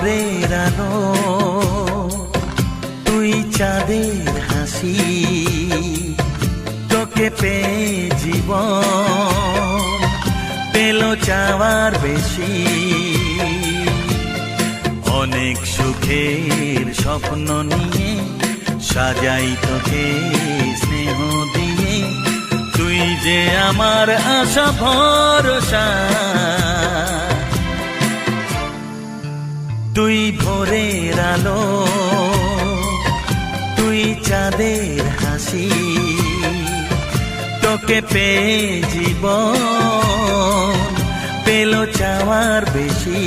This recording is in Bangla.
ভোরের আলো, তুই চাঁদের হাসি, তোকে পেয়ে জীবন পেল চাওয়ার বেশি। অনেক সুখের স্বপ্ন নিয়ে সাজাই তোকে স্নেহ দিয়ে, তুই যে আমার আশা ভরসা। তুই ভোরের আলো, তুই চাঁদের হাসি, তোকে পেয়ে জীবন পেল চাওয়ার বেশি।